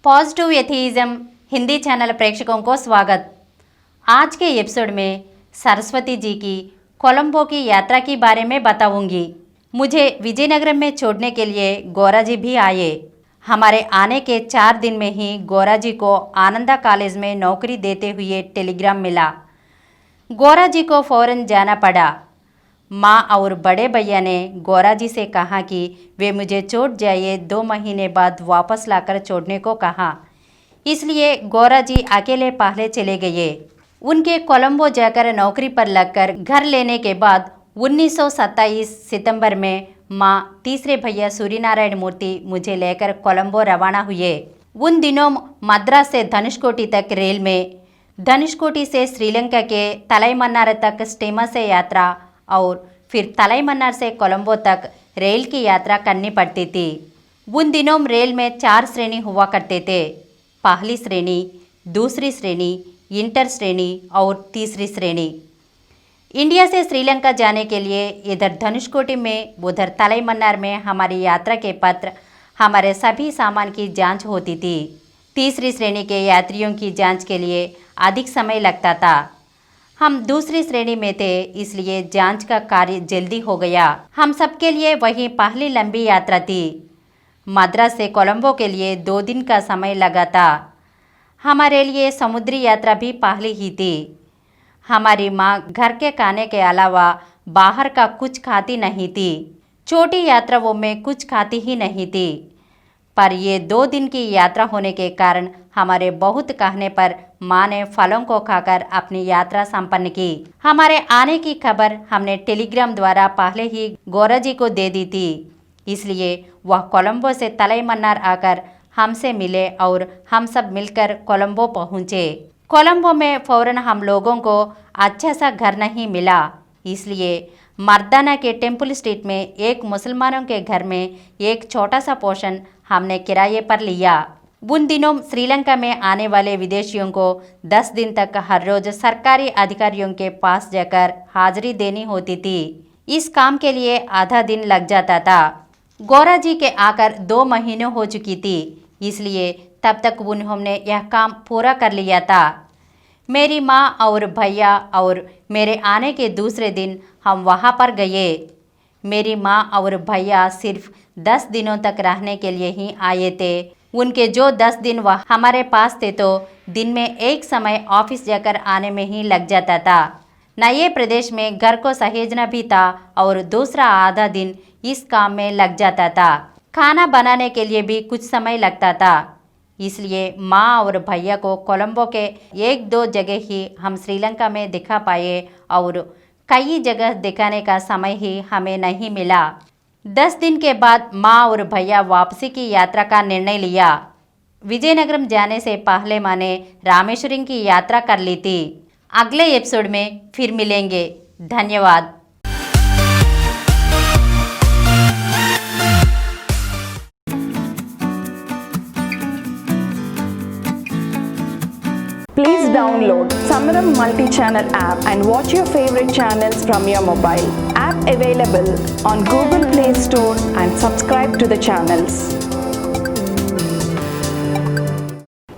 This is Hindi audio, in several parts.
पॉजिटिव एथीज़म हिंदी चैनल प्रेक्षकों को स्वागत। आज के एपिसोड में सरस्वती जी की कोलंबो की यात्रा के बारे में बताऊंगी। मुझे विजयनगरम में छोड़ने के लिए गौरा जी भी आए। हमारे आने के 4 दिन में ही गौरा जी को आनंदा कॉलेज में नौकरी देते हुए टेलीग्राम मिला। गौरा जी को फौरन जाना पड़ा। माँ और बड़े भैया ने गौरा जी से कहा कि वे मुझे छोड़ जाइए, 2 महीने बाद वापस लाकर छोड़ने को कहा। इसलिए गौरा जी अकेले पहले चले गए। उनके कोलंबो जाकर नौकरी पर लगकर घर लेने के बाद 1927 सितंबर में माँ तीसरे भैया सूर्यनारायण मूर्ति मुझे लेकर कोलंबो रवाना हुए। उन दिनों मद्रास से धनुषकोटी तक रेल में, धनुषकोटी से श्रीलंका के तलैमन्नार तक स्टीमर से यात्रा और फिर तलैमन्नार से कोलंबो तक रेल की यात्रा करनी पड़ती थी। उन दिनों रेल में 4 श्रेणी हुआ करते थे, पहली श्रेणी, दूसरी श्रेणी, इंटर श्रेणी और तीसरी श्रेणी। इंडिया से श्रीलंका जाने के लिए इधर धनुषकोटी में, उधर तलैमन्नार में हमारी यात्रा के पत्र, हमारे सभी सामान की जांच होती थी। तीसरी श्रेणी के यात्रियों की जांच के लिए अधिक समय लगता था। हम दूसरी श्रेणी में थे, इसलिए जांच का कार्य जल्दी हो गया। हम सबके लिए वही पहली लंबी यात्रा थी। मद्रास से कोलंबो के लिए 2 दिन का समय लगा था। हमारे लिए समुद्री यात्रा भी पहली ही थी। हमारी माँ घर के खाने के अलावा बाहर का कुछ खाती नहीं थी। छोटी यात्राओं में कुछ खाती ही नहीं थी। पर ये 2 दिन की यात्रा होने के कारण हमारे बहुत कहने पर माँ ने फलों को खाकर अपनी यात्रा संपन्न की। हमारे आने की खबर हमने टेलीग्राम द्वारा पहले ही गौरा जी को दे दी थी, इसलिए वह कोलंबो से तलैमन्नार आकर हमसे मिले और हम सब मिलकर कोलंबो पहुँचे। कोलंबो में फौरन हम लोगों को अच्छा सा घर नहीं मिला, इसलिए मर्दाना के टेम्पल स्ट्रीट में एक मुसलमानों के घर में एक छोटा सा पोर्शन हमने किराए पर लिया। उन दिनों श्रीलंका में आने वाले विदेशियों को 10 दिन तक हर रोज सरकारी अधिकारियों के पास जाकर हाजिरी देनी होती थी। इस काम के लिए आधा दिन लग जाता था। गौरा जी के आकर 2 महीने हो चुकी थी, इसलिए तब तक उन्होंने यह काम पूरा कर लिया था। मेरी माँ और भैया और मेरे आने के दूसरे दिन हम वहाँ पर गए। मेरी माँ और भैया सिर्फ 10 दिनों तक रहने के लिए ही आए थे। उनके जो 10 दिन वह हमारे पास थे तो दिन में एक समय ऑफिस जाकर आने में ही लग जाता था। नए प्रदेश में घर को सहेजना भी था और दूसरा आधा दिन इस काम में लग जाता था। खाना बनाने के लिए भी कुछ समय लगता था, इसलिए माँ और भैया को कोलंबो के 1-2 जगह ही हम श्रीलंका में दिखा पाए और कई जगह दिखाने का समय ही हमें नहीं मिला। 10 दिन के बाद माँ और भैया वापसी की यात्रा का निर्णय लिया। विजयनगरम जाने से पहले माँ ने रामेश्वरम की यात्रा कर ली थी। अगले एपिसोड में फिर मिलेंगे। धन्यवाद। Please download Samaram multi-channel app and watch your favorite channels from your mobile. App available on Google Play Store and subscribe to the channels.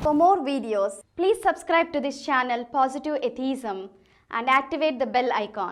For more videos, please subscribe to this channel Positive Atheism and activate the bell icon.